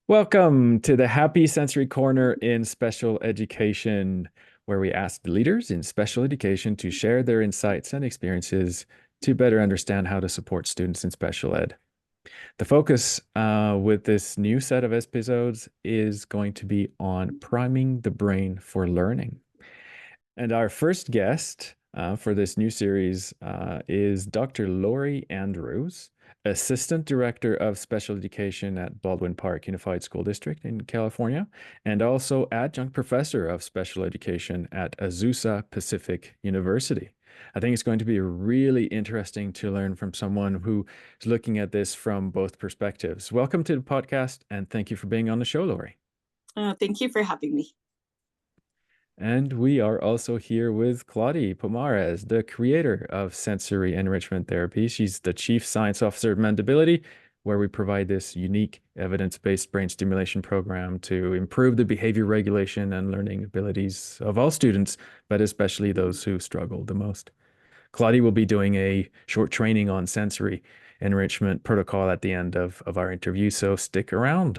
Welcome to the Happy Sensory Corner in Special Education, where we ask the leaders in special education to share their insights and experiences to better understand how to support students in special ed. The focus with this new set of episodes is going to be on priming the brain for learning. And our first guest for this new series is Dr. Lori Andrews, Assistant Director of Special Education at Baldwin Park Unified School District in California, and also Adjunct Professor of Special Education at Azusa Pacific University. I think it's going to be really interesting to learn from someone who is looking at this from both perspectives. Welcome to the podcast, and thank you for being on the show, Lori. Thank you for having me. And we are also here with Claudie Pomares, the creator of Sensory Enrichment Therapy. She's the Chief Science Officer at Mendability, where we provide this unique evidence-based brain stimulation program to improve the behavior regulation and learning abilities of all students, but especially those who struggle the most. Claudie will be doing a short training on sensory enrichment protocol at the end of our interview, so stick around.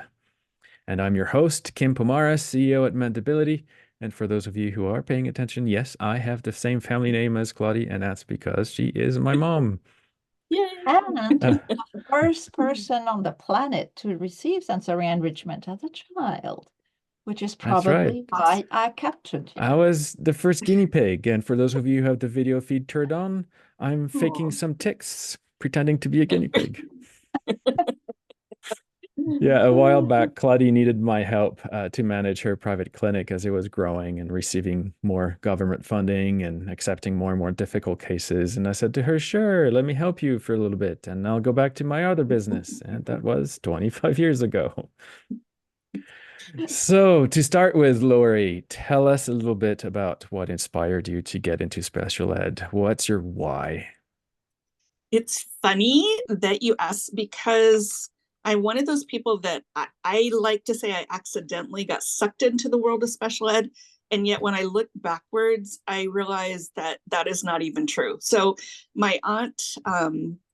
And I'm your host, Kim Pomares, CEO at Mendability. And for those of you who are paying attention, yes, I have the same family name as Claudie, and that's because she is my mom. Yay. And Uh, the first person on the planet to receive sensory enrichment as a child, which is that's right. probably why I captured you. I was the first guinea pig. And for those of you who have the video feed turned on, I'm faking some tics, pretending to be a guinea pig. Yeah, a while back, Claudie needed my help to manage her private clinic as it was growing and receiving more government funding and accepting more and more difficult cases. And I said to her, sure, let me help you for a little bit and I'll go back to my other business. And that was 25 years ago. So, to start with, Lori, tell us a little bit about what inspired you to get into special ed. What's your why? It's funny that you ask because I'm one of those people that I like to say I accidentally got sucked into the world of special ed. And yet when I look backwards, I realize that that is not even true. So my aunt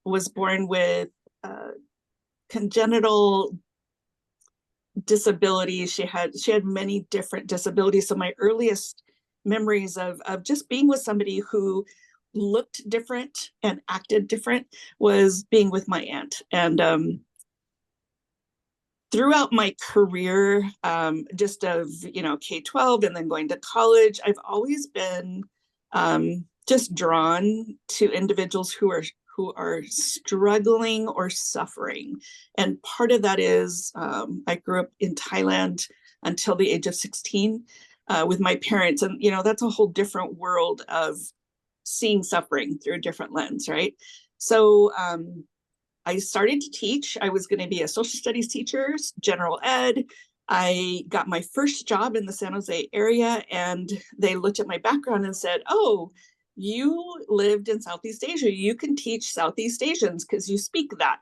was born with congenital disabilities. She had many different disabilities. So my earliest memories of just being with somebody who looked different and acted different was being with my aunt. And throughout my career, just of K-12 and then going to college, I've always been just drawn to individuals who are struggling or suffering. And part of that is I grew up in Thailand until the age of 16 with my parents. And, that's a whole different world of seeing suffering through a different lens, right? So I started to teach. I was going to be a social studies teacher, general ed. I got my first job in the San Jose area, and they looked at my background and said, oh, you lived in Southeast Asia. You can teach Southeast Asians because you speak that.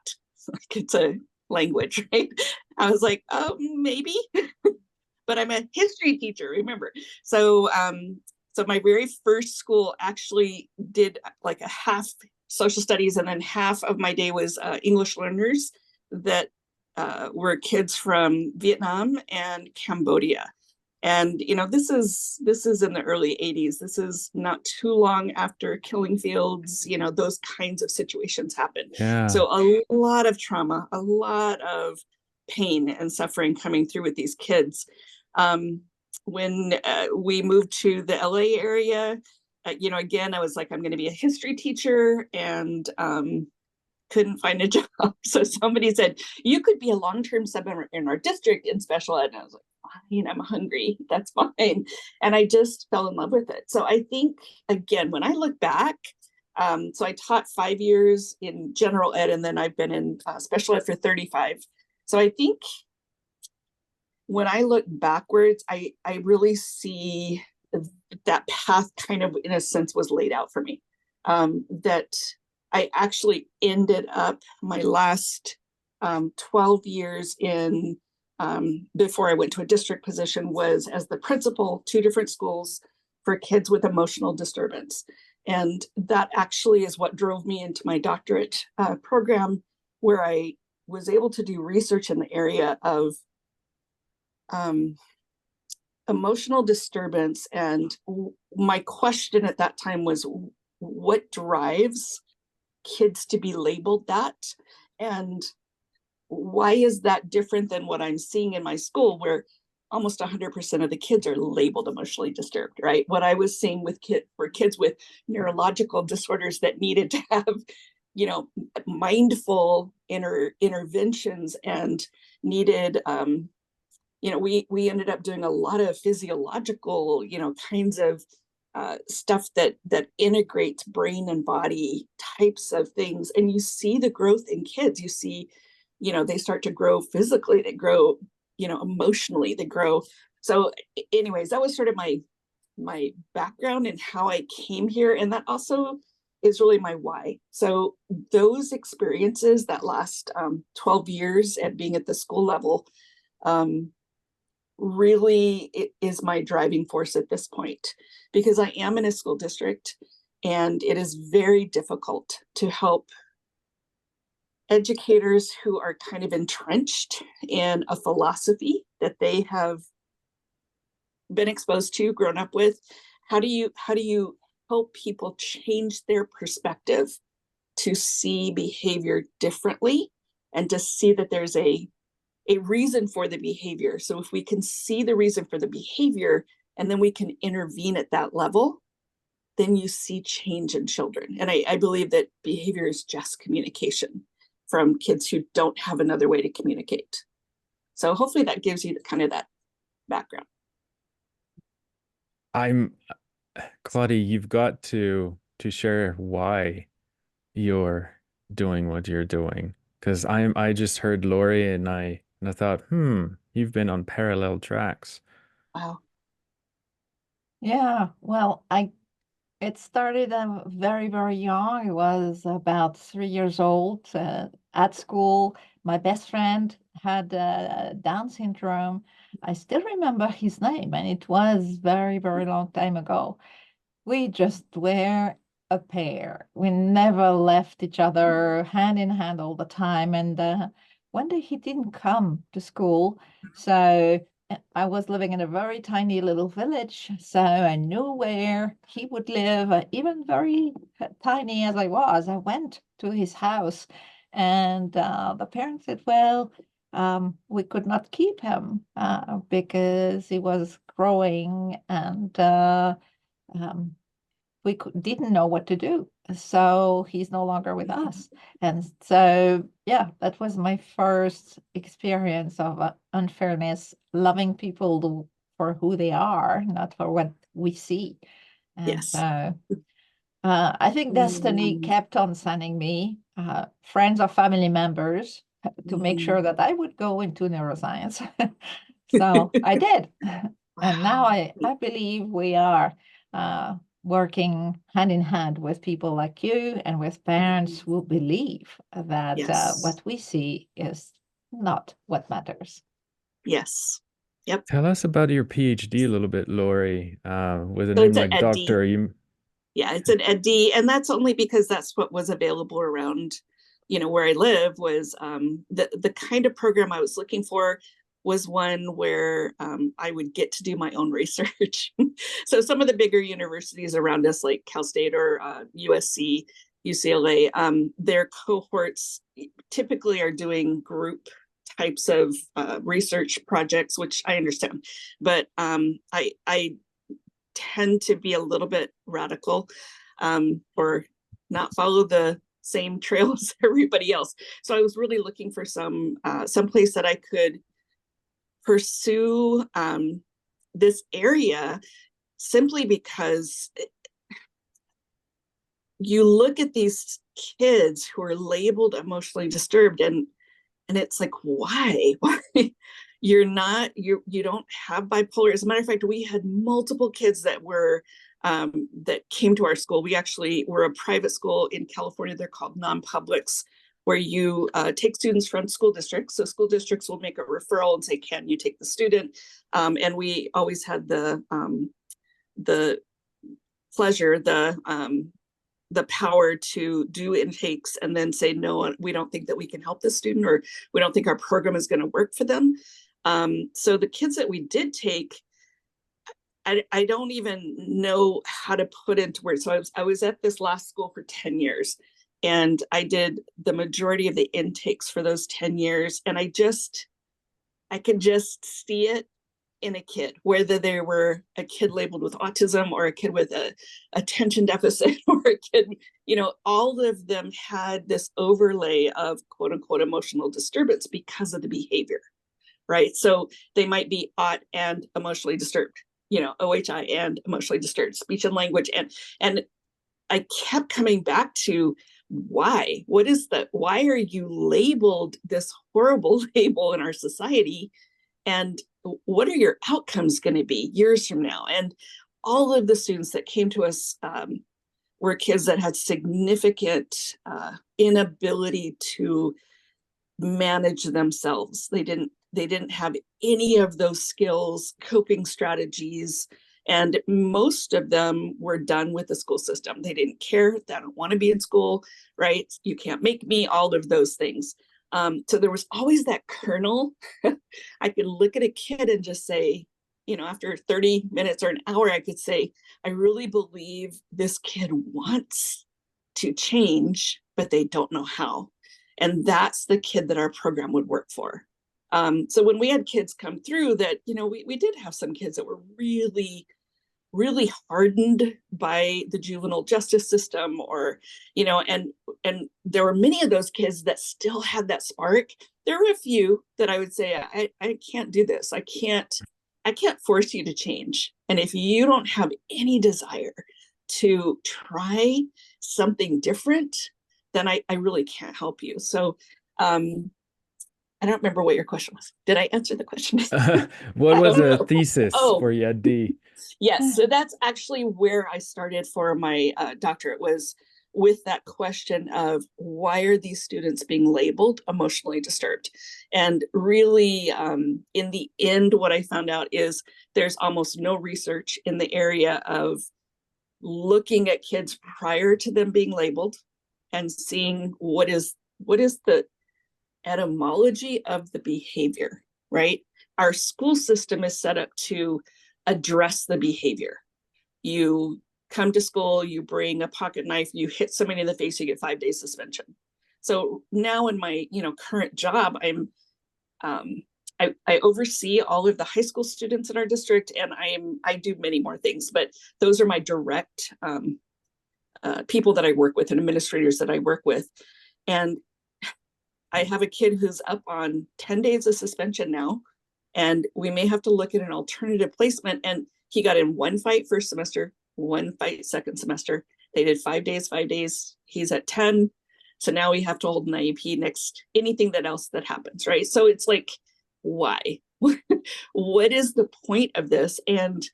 Like it's a language, right? I was like, oh, maybe. But I'm a history teacher, remember. So my very first school actually did like a half social studies, and then half of my day was English learners that were kids from Vietnam and Cambodia. And this is in the early 80s. This is not too long after killing fields. Those kinds of situations happen. Yeah. So a lot of trauma, a lot of pain and suffering coming through with these kids. When we moved to the LA area, again, I was like, I'm going to be a history teacher, and couldn't find a job. So somebody said, you could be a long-term sub in our district in special ed. And I was like, fine, I'm hungry. That's fine. And I just fell in love with it. So I think, again, when I look back, so I taught 5 years in general ed, and then I've been in special ed for 35. So I think when I look backwards, I really see that path kind of, in a sense, was laid out for me. That I actually ended up my last 12 years in, before I went to a district position, was as the principal, 2 different schools for kids with emotional disturbance. And that actually is what drove me into my doctorate program, where I was able to do research in the area of emotional disturbance. And my question at that time was, what drives kids to be labeled that? And why is that different than what I'm seeing in my school, where almost 100% of the kids are labeled emotionally disturbed, right? What I was seeing with kids with neurological disorders that needed to have, mindful interventions and needed, we ended up doing a lot of physiological, kinds of stuff that integrates brain and body types of things. And you see the growth in kids. You see, they start to grow physically, they grow, emotionally, they grow. So anyways, that was sort of my background and how I came here. And that also is really my why. So those experiences that last 12 years at being at the school level, really it is my driving force at this point, because I am in a school district and it is very difficult to help educators who are kind of entrenched in a philosophy that they have been exposed to, grown up with. How do you help people change their perspective to see behavior differently and to see that there's a reason for the behavior? So if we can see the reason for the behavior and then we can intervene at that level, then you see change in children. And I believe that behavior is just communication from kids who don't have another way to communicate. So hopefully that gives you kind of that background. Claudie, you've got to share why you're doing what you're doing. Because I just heard Lori and I thought, you've been on parallel tracks. Wow. Yeah, well, it started very, very young. I was about 3 years old at school. My best friend had Down syndrome. I still remember his name, and it was very, very long time ago. We just were a pair. We never left each other hand in hand all the time. And one day he didn't come to school. So I was living in a very tiny little village. So I knew where he would live, even very tiny as I was. I went to his house and the parents said, well, we could not keep him because he was growing and we didn't know what to do. So he's no longer with us. And so, yeah, that was my first experience of unfairness, loving people for who they are, not for what we see. And Yes. so I think destiny kept on sending me friends or family members to make sure that I would go into neuroscience. So I did. And now I believe we are working hand in hand with people like you and with parents who believe that Yes. what we see is not what matters. Yes. Yep. Tell us about your PhD a little bit, Lori. With a So name it's an like doctor, Yeah, it's an EdD, and that's only because that's what was available around, where I live. Was the kind of program I was looking for was one where I would get to do my own research. So some of the bigger universities around us, like Cal State or USC, UCLA, their cohorts typically are doing group types of research projects, which I understand, but I tend to be a little bit radical, or not follow the same trail as everybody else. So I was really looking for some place that I could pursue this area, simply because you look at these kids who are labeled emotionally disturbed, and it's like, why? You don't have bipolar. As a matter of fact, we had multiple kids that were that came to our school. We actually were a private school in California. They're called non-publics, where you take students from school districts. So school districts will make a referral and say, can you take the student? And we always had the pleasure, the power to do intakes and then say, no, we don't think that we can help this student, or we don't think our program is going to work for them. So the kids that we did take, I don't even know how to put into words. So I was at this last school for 10 years, and I did the majority of the intakes for those 10 years. And I could just see it in a kid, whether they were a kid labeled with autism or a kid with a attention deficit or a kid, all of them had this overlay of quote unquote emotional disturbance because of the behavior, right? So they might be OT and emotionally disturbed, OHI and emotionally disturbed, speech and language. And I kept coming back to why are you labeled this horrible label in our society? And what are your outcomes going to be years from now? And all of the students that came to us were kids that had significant inability to manage themselves. They didn't have any of those skills, coping strategies, and most of them were done with the school system. They didn't care. They don't want to be in school, right? You can't make me, all of those things. So there was always that kernel. I could look at a kid and just say, after 30 minutes or an hour, I could say, I really believe this kid wants to change, but they don't know how. And that's the kid that our program would work for. So when we had kids come through that, we did have some kids that were really, really hardened by the juvenile justice system, or, and there were many of those kids that still had that spark. There were a few that I would say, I can't do this. I can't force you to change. And if you don't have any desire to try something different, then I really can't help you. So, I don't remember what your question was. Did I answer the question? What was a know. thesis for you at D? Yes, so that's actually where I started for my doctorate, was with that question of why are these students being labeled emotionally disturbed? And really, in the end, what I found out is there's almost no research in the area of looking at kids prior to them being labeled and seeing what is the etymology of the behavior, right? Our school system is set up to address the behavior. You come to school, you bring a pocket knife, you hit somebody in the face, you get 5 days suspension. So now in my current job, I oversee all of the high school students in our district, and I do many more things, but those are my direct people that I work with and administrators that I work with. And I have a kid who's up on 10 days of suspension now, and we may have to look at an alternative placement. And he got in one fight first semester, one fight second semester. They did 5 days, 5 days. He's at 10. So now we have to hold an IEP next, anything that else that happens, right? So it's like, why? What is the point of this? And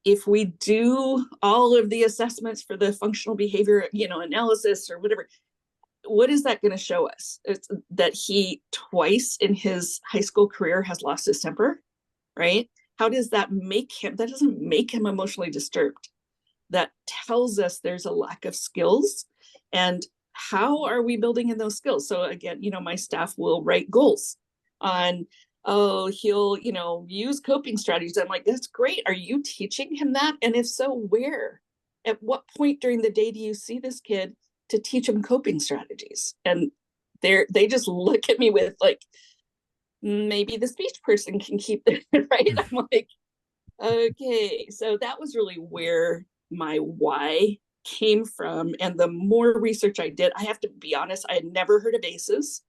if we do all of the assessments for the functional behavior, analysis or whatever, what is that going to show us? It's that he twice in his high school career has lost his temper, right? How does that make him? That doesn't make him emotionally disturbed. That tells us there's a lack of skills. And how are we building in those skills? So again, my staff will write goals on, he'll, use coping strategies. I'm like, that's great. Are you teaching him that? And if so, where? At what point during the day do you see this kid to teach them coping strategies? And they just look at me with like, maybe the speech person can keep it, right? I'm like, okay. So that was really where my why came from. And the more research I did, I have to be honest, I had never heard of ACEs.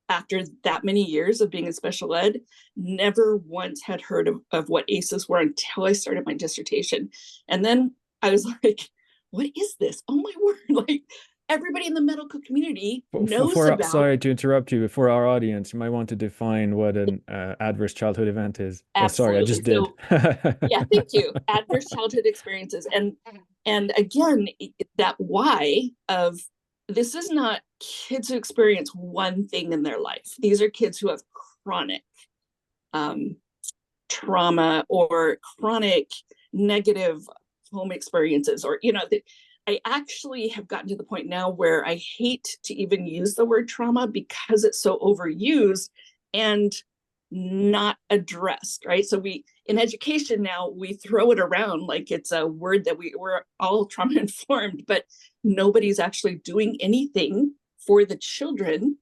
After that many years of being in special ed, never once had heard of what ACEs were until I started my dissertation. And then I was like, what is this? Oh my word. Like, everybody in the medical community knows about. Sorry to interrupt you. For our audience, you might want to define what an adverse childhood event is. Absolutely. Oh, sorry, I just did. Yeah, thank you. Adverse childhood experiences. And again, that why of this is not kids who experience one thing in their life. These are kids who have chronic trauma or chronic negative home experiences, or I actually have gotten to the point now where I hate to even use the word trauma because it's so overused. And not addressed, right? So in education now, we throw it around like it's a word that we're all trauma informed, but nobody's actually doing anything for the children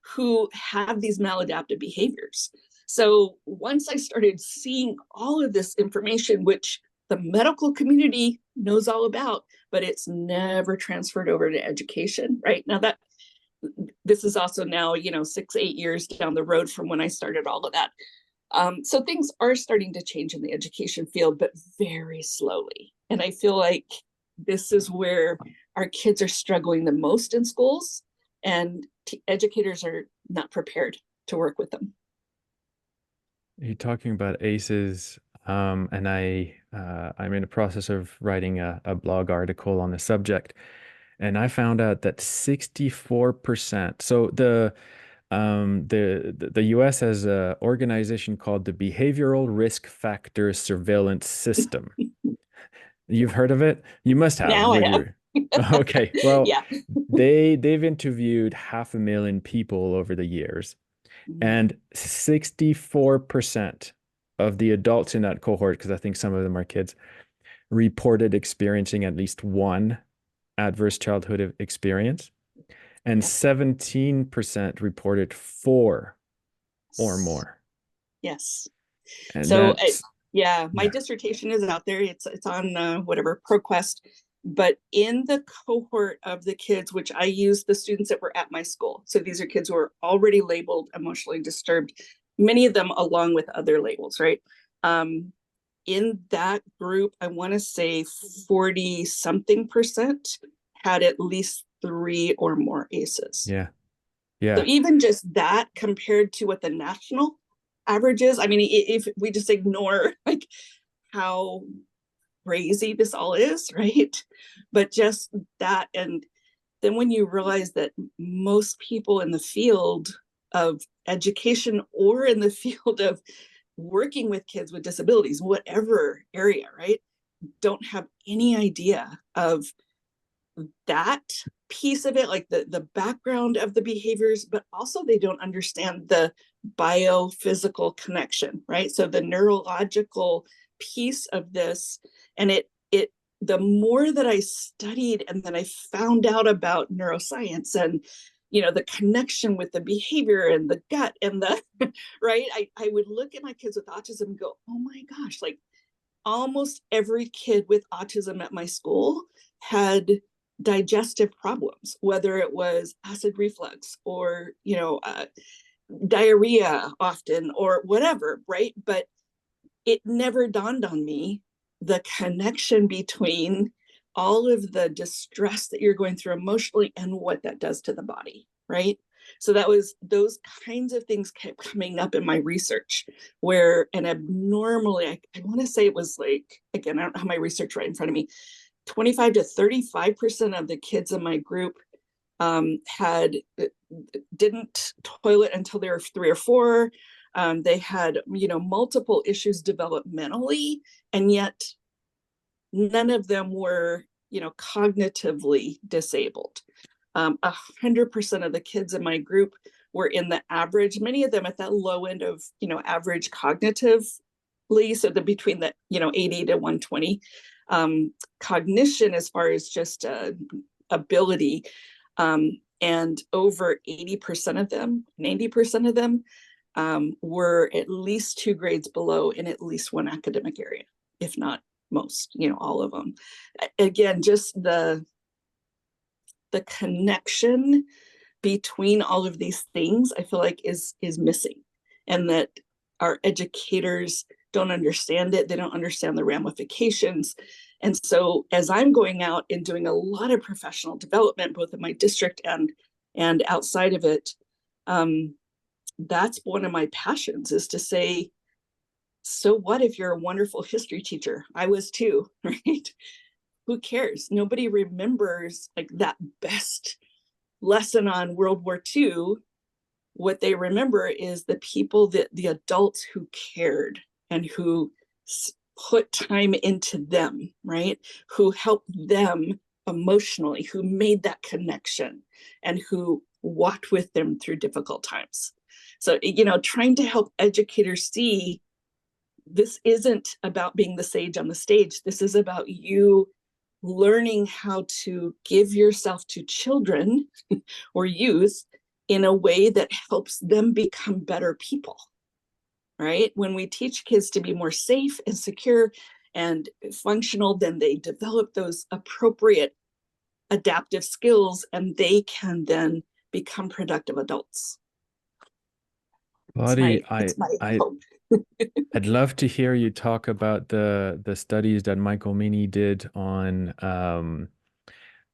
who have these maladaptive behaviors. So once I started seeing all of this information, which the medical community knows all about, but it's never transferred over to education, right? Now that this is also now, 6-8 years down the road from when I started all of that. So things are starting to change in the education field, but very slowly. And I feel like this is where our kids are struggling the most in schools, and educators are not prepared to work with them. You're talking about ACEs, and I'm in the process of writing a blog article on the subject, and I found out that 64%. So the US has an organization called the Behavioral Risk Factor Surveillance System. You've heard of it? You must have. Now I have. Okay. Well, Yeah. they've interviewed 500,000 people over the years, and 64% of the adults in that cohort, because I think some of them are kids, reported experiencing at least one adverse childhood experience, and 17% reported 4 or more. Yes. And So that's my dissertation is out there. It's on whatever ProQuest, but in the cohort of the kids, which I use the students that were at my school. So these are kids who are already labeled emotionally disturbed, many of them along with other labels, right? In that group, I want to say 40 something percent had at least 3 or more ACEs. Yeah. So even just that compared to what the national average is, I mean, if we just ignore like how crazy this all is, right? But just that, and then when you realize that most people in the field of education or in the field of working with kids with disabilities, whatever area, right, don't have any idea of that piece of it, like the background of the behaviors, but also they don't understand the biophysical connection, right? So the neurological piece of this, and the more that I studied and then I found out about neuroscience and the connection with the behavior and the gut and the right, I would look at my kids with autism and go, oh my gosh, like almost every kid with autism at my school had digestive problems, whether it was acid reflux or diarrhea often or whatever, right? But it never dawned on me the connection between all of the distress that you're going through emotionally and what that does to the body, right? So those kinds of things kept coming up in my research where an abnormally, I want to say it was like, again, I don't have my research right in front of me, 25 to 35% of the kids in my group didn't toilet until they were 3 or 4. They had, multiple issues developmentally, and yet none of them were, cognitively disabled. 100% of the kids in my group were in the average, many of them at that low end of, average cognitively, so between the, 80 to 120. Cognition as far as just ability, and over 80% of them, 90% of them were at least 2 grades below in at least one academic area, if not most, all of them. Again, just the connection between all of these things, I feel like is missing, and that our educators don't understand it. They don't understand the ramifications. And so as I'm going out and doing a lot of professional development, both in my district and outside of it, that's one of my passions, is to say, so what if you're a wonderful history teacher? I was too, right? Who cares? Nobody remembers like that best lesson on World War II. What they remember is the people, the adults who cared and who put time into them, right? Who helped them emotionally, who made that connection, and who walked with them through difficult times. So, trying to help educators see this isn't about being the sage on the stage. This is about you learning how to give yourself to children or youth in a way that helps them become better people, right? When we teach kids to be more safe and secure and functional, then they develop those appropriate adaptive skills and they can then become productive adults. Claudie, It's my I hope. I'd love to hear you talk about the studies that Michael Meany did on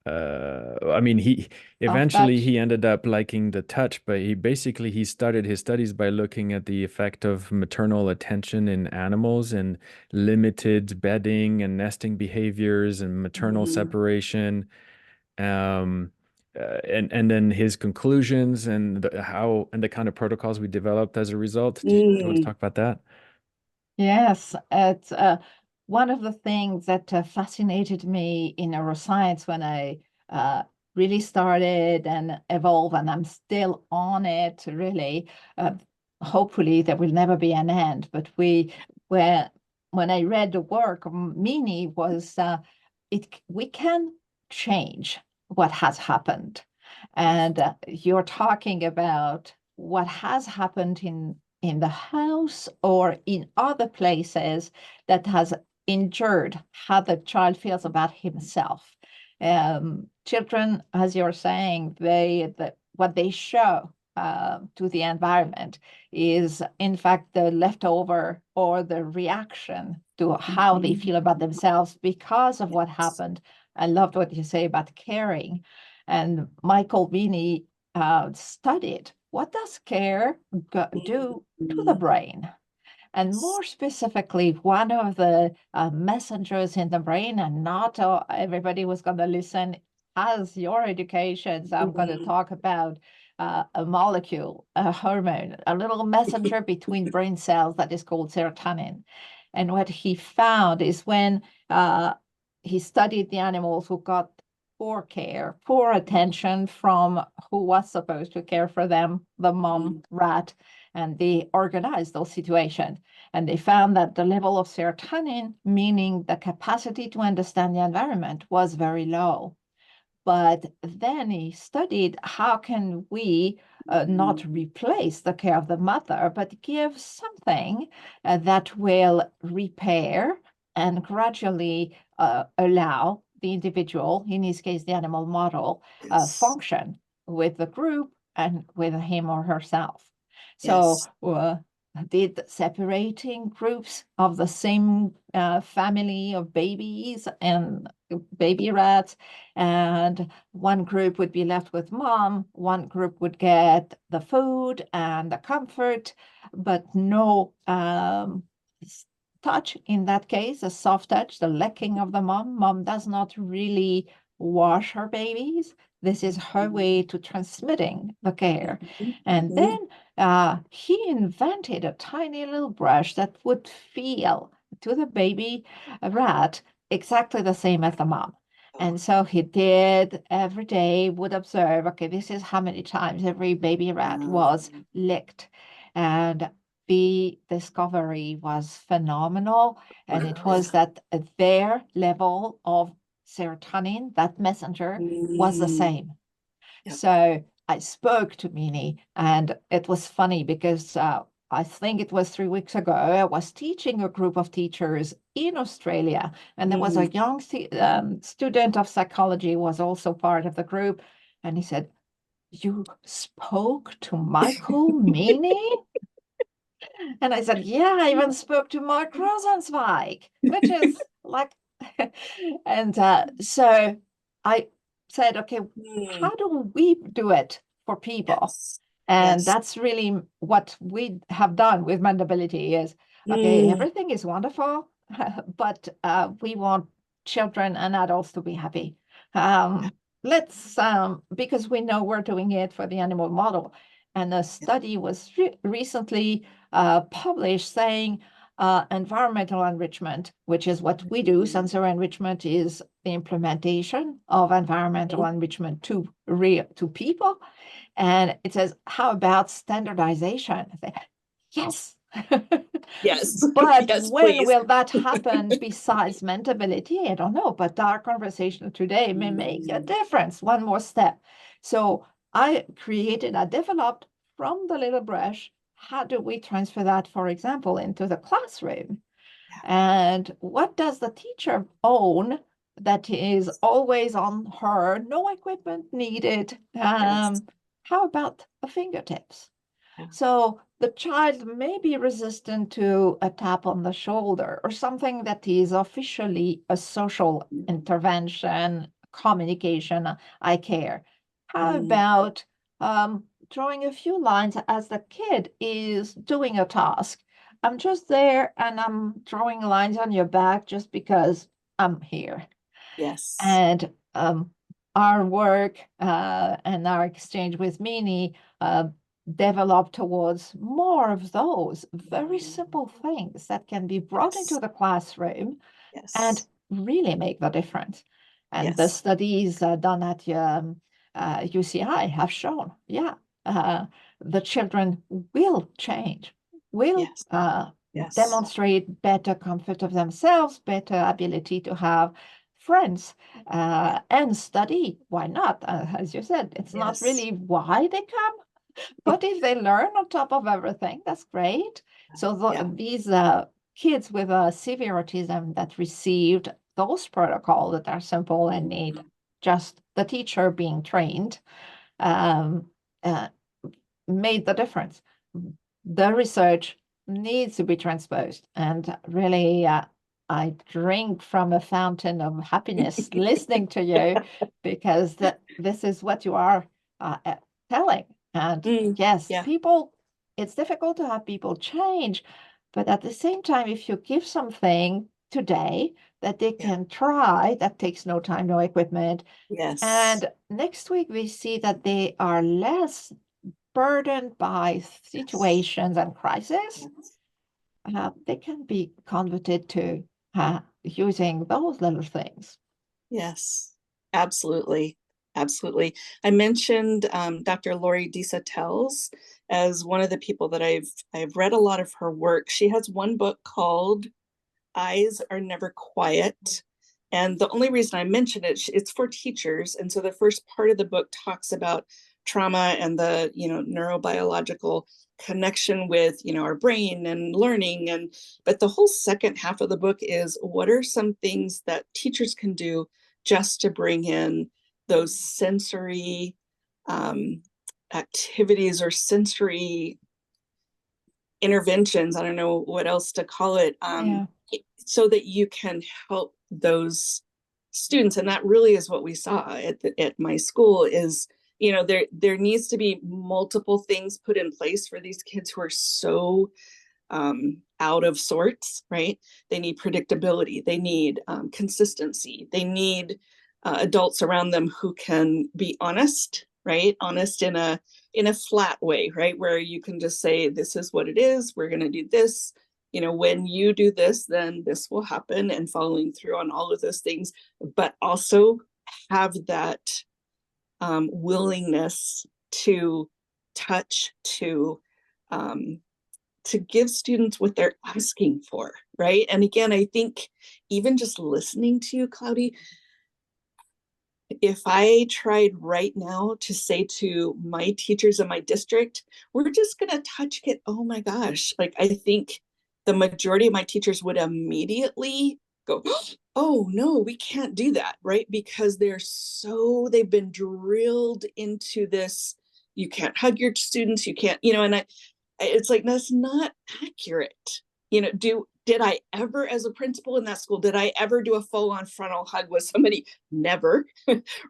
I mean he Soft eventually touch. he ended up liking the touch, but he started his studies by looking at the effect of maternal attention in animals and limited bedding and nesting behaviors and maternal separation. Um and then his conclusions and the kind of protocols we developed as a result. Do you want to Mm. talk about that? Yes, it's one of the things that fascinated me in neuroscience when I uh, really started and evolved, and I'm still on it, really. Hopefully, there will never be an end. But when, when I read the work of Meany, was we can change what has happened. And you're talking about what has happened in the house or in other places that has injured how the child feels about himself. Children, as you're saying, what they show to the environment is, in fact, the leftover or the reaction to how they feel about themselves because of what happened. I loved what you say about caring. And Michael Meany studied what does care do to the brain. And more specifically, one of the messengers in the brain, and not everybody was going to listen as your education. So I'm going to talk about a molecule, a hormone, a little messenger between brain cells that is called serotonin. And what he found is when he studied the animals who got poor care, poor attention from who was supposed to care for them, the mom rat, and they organized those situations. And they found that the level of serotonin, meaning the capacity to understand the environment, was very low. But then he studied how can we not replace the care of the mother, but give something that will repair and gradually allow the individual, in his case, the animal model, Yes. function with the group and with him or herself. So Yes. did separating groups of the same family of babies and baby rats, and one group would be left with mom, one group would get the food and the comfort, but no touch in that case, a soft touch, the licking of the mom. Mom does not really wash her babies. This is her way to transmitting the care. And then he invented a tiny little brush that would feel to the baby rat exactly the same as the mom. And so he did every day, would observe, okay, this is how many times every baby rat was licked. And the discovery was phenomenal. And it was that their level of serotonin, that messenger, was the same. Yep. So I spoke to Meany, and it was funny because I think it was 3 weeks ago, I was teaching a group of teachers in Australia, and there was a young student of psychology was also part of the group, and he said, "You spoke to Michael Meany?" And I said, "Yeah, I even spoke to Mark Rosenzweig," which is like, and so I said, okay, how do we do it for people? Yes. And Yes. that's really what we have done with Mandability is, okay, everything is wonderful, but we want children and adults to be happy. Let's, because we know we're doing it for the animal model. And a study was recently published saying environmental enrichment, which is what we do. Sensory enrichment is the implementation of environmental enrichment to people. And it says, how about standardization? I say, yes. Yes. But Yes, when please. will that happen besides mental ability? I don't know. But our conversation today may make a difference. One more step. So I developed from the little brush. How do we transfer that, for example, into the classroom? And what does the teacher own that is always on her? No equipment needed. Yes. How about the fingertips? Yeah. So the child may be resistant to a tap on the shoulder or something that is officially a social intervention, communication, I care. How about drawing a few lines as the kid is doing a task? I'm just there and I'm drawing lines on your back just because I'm here. Yes. And our work and our exchange with Meany developed towards more of those very simple things that can be brought into the classroom and Yes. really make the difference. And the Yes. studies done at UCI have shown, the children will change, will Yes. Yes. demonstrate better comfort of themselves, better ability to have friends and study. Why not? As you said, it's not Yes. really why they come, but if they learn on top of everything, that's great. So Yeah. these kids with severe autism that received those protocols that are simple and need just the teacher being trained um, uh, made the difference. The research needs to be transposed, and really, I drink from a fountain of happiness listening to you because this is what you are telling. And yes, Yeah. people, it's difficult to have people change, but at the same time, if you give something today that they Yeah. can try, that takes no time, no equipment, Yes. and next week we see that they are less burdened by situations and crises, they can be converted to using those little things. Yes. Absolutely. Absolutely. I mentioned Dr. Lori Disa Tells as one of the people that I've read a lot of her work. She has one book called Eyes Are Never Quiet. And the only reason I mention it, it's for teachers. And so the first part of the book talks about trauma and the, neurobiological connection with, our brain and learning. But the whole second half of the book is what are some things that teachers can do just to bring in those sensory activities or sensory interventions, I don't know what else to call it, Yeah. so that you can help those students. And that really is what we saw at my school is, there needs to be multiple things put in place for these kids who are so out of sorts, right? They need predictability. They need consistency. They need adults around them who can be honest, right? Honest in a flat way, right? Where you can just say, this is what it is. We're going to do this. When you do this, then this will happen, and following through on all of those things, but also have that willingness to touch, to give students what they're asking for, right? And again, I think even just listening to you, Claudie, if I tried right now to say to my teachers in my district, we're just going to touch it, oh my gosh, like I think the majority of my teachers would immediately go, oh no, we can't do that, right? Because they've been drilled into this, you can't hug your students, you can't, and it's like, that's not accurate. Did I ever, as a principal in that school, did I ever do a full-on frontal hug with somebody? Never.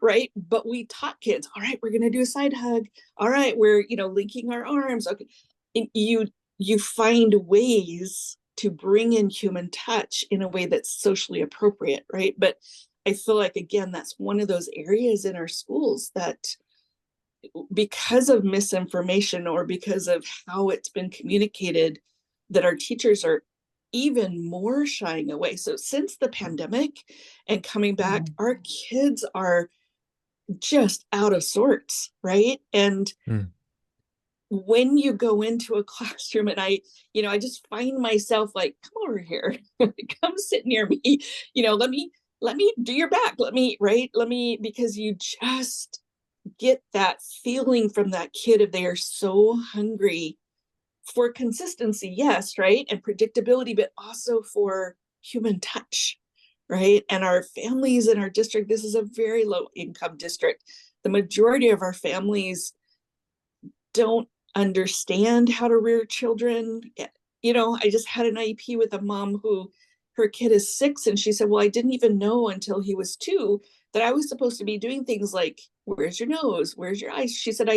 Right? But we taught kids, all right, we're going to do a side hug. All right, we're, linking our arms. Okay. And you find ways to bring in human touch in a way that's socially appropriate, right? But I feel like, again, that's one of those areas in our schools that because of misinformation or because of how it's been communicated, that our teachers are even more shying away. So since the pandemic and coming back, our kids are just out of sorts, right? And Mm. when you go into a classroom and I just find myself like, come over here, come sit near me, let me do your back. Because you just get that feeling from that kid if they are so hungry for consistency, yes, right? And predictability, but also for human touch, right? And our families in our district, this is a very low income district. The majority of our families don't understand how to rear children. I just had an IEP with a mom who her kid is 6, and she said, well, I didn't even know until he was 2 that I was supposed to be doing things like, where's your nose? Where's your eyes? She said,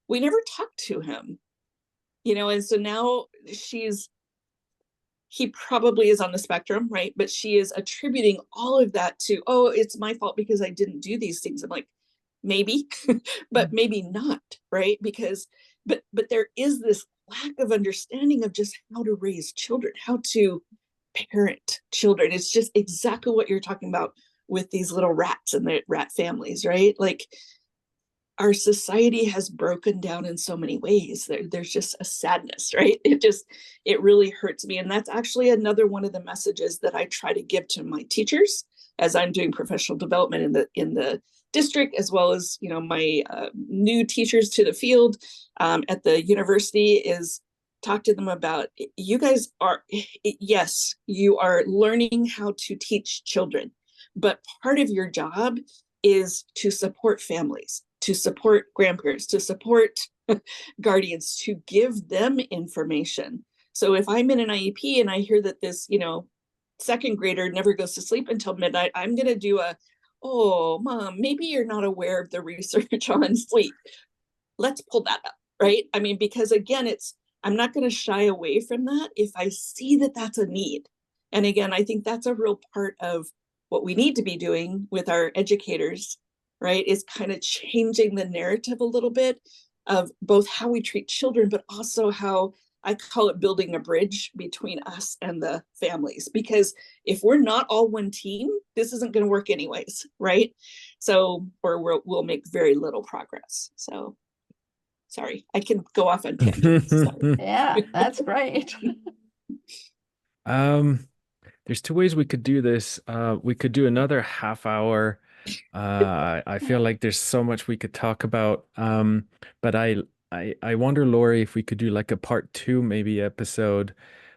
we never talked to him, and so now he probably is on the spectrum, right? But she is attributing all of that to, oh, it's my fault because I didn't do these things. I'm like, maybe, but maybe not, right? But there is this lack of understanding of just how to raise children, how to parent children. It's just exactly what you're talking about with these little rats and the rat families, right? Like, our society has broken down in so many ways. There's just a sadness, right? It really hurts me. And that's actually another one of the messages that I try to give to my teachers as I'm doing professional development in the district, as well as, my new teachers to the field at the university, is talk to them about, you guys are, yes, you are learning how to teach children, but part of your job is to support families, to support grandparents, to support guardians, to give them information. So if I'm in an IEP and I hear that this, second grader never goes to sleep until midnight, I'm going to do oh, mom, maybe you're not aware of the research on sleep. Let's pull that up, right? I mean, because again, I'm not going to shy away from that if I see that that's a need. And again, I think that's a real part of what we need to be doing with our educators, right? Is kind of changing the narrative a little bit of both how we treat children, but also how I call it building a bridge between us and the families. Because if we're not all one team, this isn't going to work anyways, right? So, or we'll make very little progress. So, sorry, I can go off on tangents. Yeah, that's great. There's two ways we could do this. We could do another half hour. I feel like there's so much we could talk about. But I wonder, Lori, if we could do like a part 2 maybe episode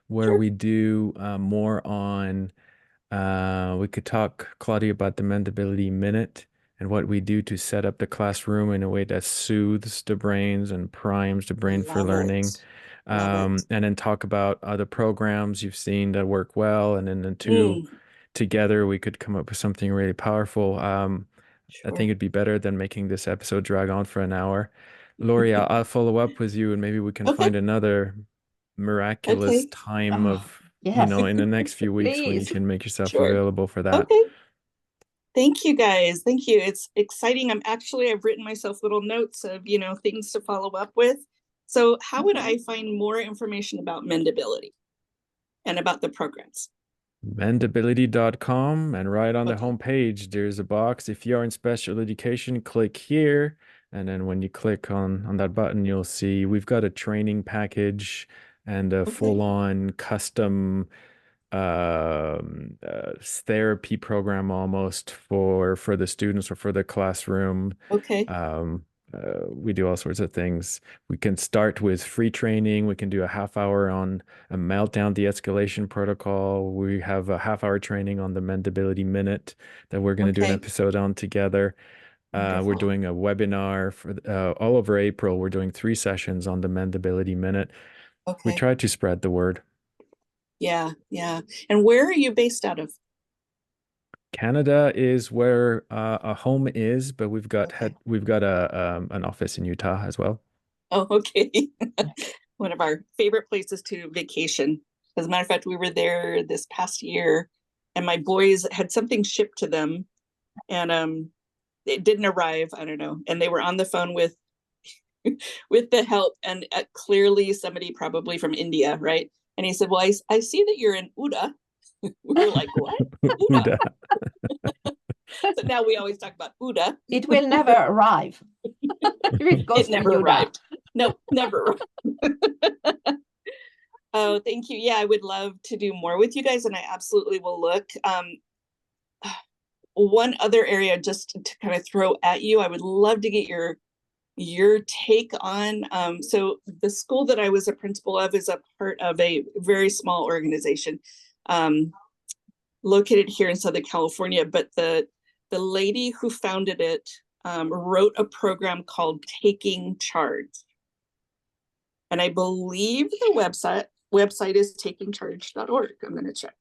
where Sure. we do more on we could talk, Claudia, about the Mendability Minute and what we do to set up the classroom in a way that soothes the brains and primes the brain for Love learning. it. Love it. And then talk about other programs you've seen that work well. And then the two Mm, together, we could come up with something really powerful. I think sure. it'd be better than making this episode drag on for an hour. Lori, I'll follow up with you and maybe we can Okay. find another miraculous Okay. time Oh, of, yes, in the next few weeks when you please. can make yourself Sure. available for that. Okay. Thank you guys. Thank you. It's exciting. I've written myself little notes of, things to follow up with. So how would I find more information about Mendability and about the programs? Mendability.com, and right on the Okay. homepage there's a box. If you're in special education, click here, and then when you click on that button, you'll see we've got a training package and a Okay. full-on custom therapy program almost for the students or for the classroom. Okay. We do all sorts of things. We can start with free training. We can do a half hour on a meltdown de-escalation protocol. We have a half hour training on the Mendability Minute that we're going to do an Okay. episode on together. We're Wonderful. doing a webinar for all over April. We're doing 3 sessions on the Mendability Minute. We Okay. try to spread the word. Yeah. Yeah. And where are you based out of? Canada is where a home is, but Okay. we've got a an office in Utah as well. Oh, okay. One of our favorite places to vacation. As a matter of fact, we were there this past year, and my boys had something shipped to them, and it didn't arrive. I don't know, and they were on the phone with with the help, and clearly somebody probably from India, right? And he said, "Well, I see that you're in Uda." We were like, "What? Uda?" So now we always talk about Uda. It will never arrive. It goes It never to Uda. arrived. Nope, never. Oh, thank you. Yeah, I would love to do more with you guys, and I absolutely will look. One other area just to kind of throw at you, I would love to get your take on. So the school that I was a principal of is a part of a very small organization located here in Southern California, but the lady who founded it wrote a program called Taking Charge. And I believe the website is takingcharge.org. I'm going to check.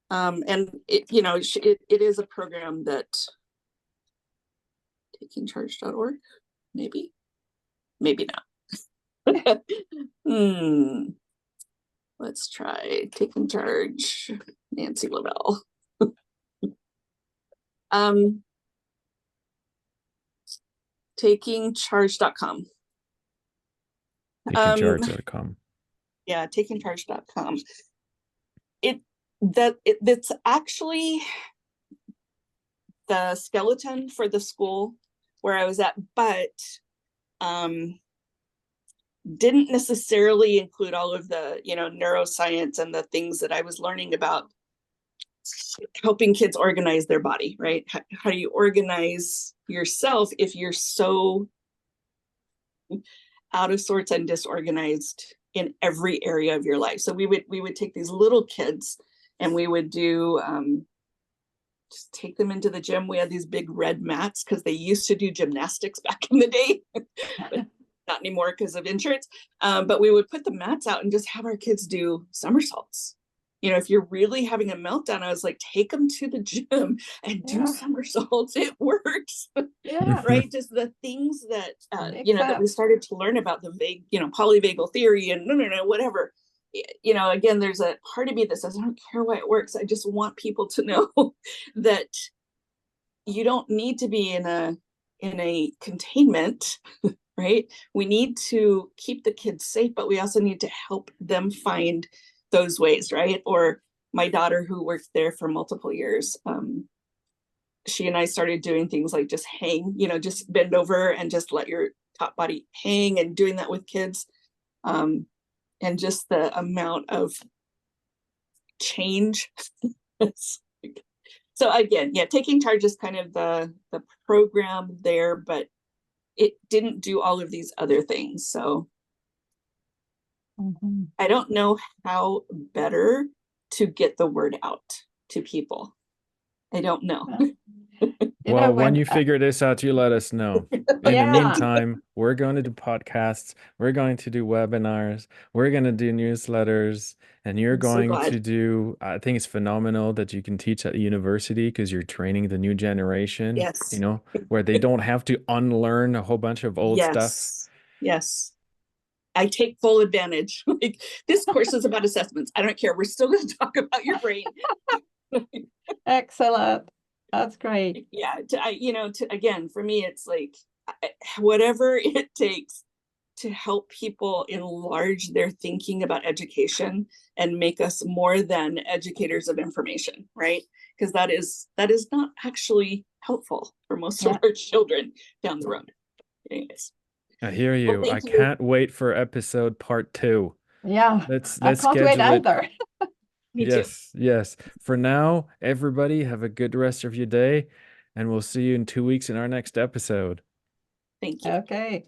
And it is a program that takingcharge.org, maybe not. Let's try Taking Charge, Nancy Lavelle. Takingcharge.com. Takingcharge.com. Yeah, takingcharge.com. That's actually the skeleton for the school where I was at, but didn't necessarily include all of the, neuroscience and the things that I was learning about helping kids organize their body, right? How do you organize yourself if you're so out of sorts and disorganized in every area of your life? So we would take these little kids and we would do just take them into the gym. We had these big red mats because they used to do gymnastics back in the day, but not anymore because of insurance. But we would put the mats out and just have our kids do somersaults. If you're really having a meltdown, I was like, take them to the gym and do somersaults. It works. Yeah. Right. Just the things that, that we started to learn about the polyvagal theory and whatever. Again, there's a part of me that says, I don't care why it works. I just want people to know that you don't need to be in a containment, right? We need to keep the kids safe, but we also need to help them find those ways, right? Or my daughter, who worked there for multiple years, she and I started doing things like just hang, just bend over and just let your top body hang, and doing that with kids. And just the amount of change. So again, yeah, Taking Charge is kind of the program there, but it didn't do all of these other things. So I don't know how better to get the word out to people. I don't know. Well, when you figure this out, you let us know. In the meantime, we're going to do podcasts, we're going to do webinars, we're going to do newsletters, and you're going to do, I think it's phenomenal that you can teach at a university because you're training the new generation, yes, where they don't have to unlearn a whole bunch of old stuff. Yes. I take full advantage. Like, this course is about assessments. I don't care. We're still going to talk about your brain. Excellent. That's great. Yeah. Again, for me, it's like whatever it takes to help people enlarge their thinking about education and make us more than educators of information, right? Because that is not actually helpful for most of our children down the road. Anyways. I hear you. Well, I can't wait for episode part 2. Yeah. Let's I can't schedule wait it. either. Me too. Yes. For now, everybody have a good rest of your day, and we'll see you in 2 weeks in our next episode. Thank you. Okay.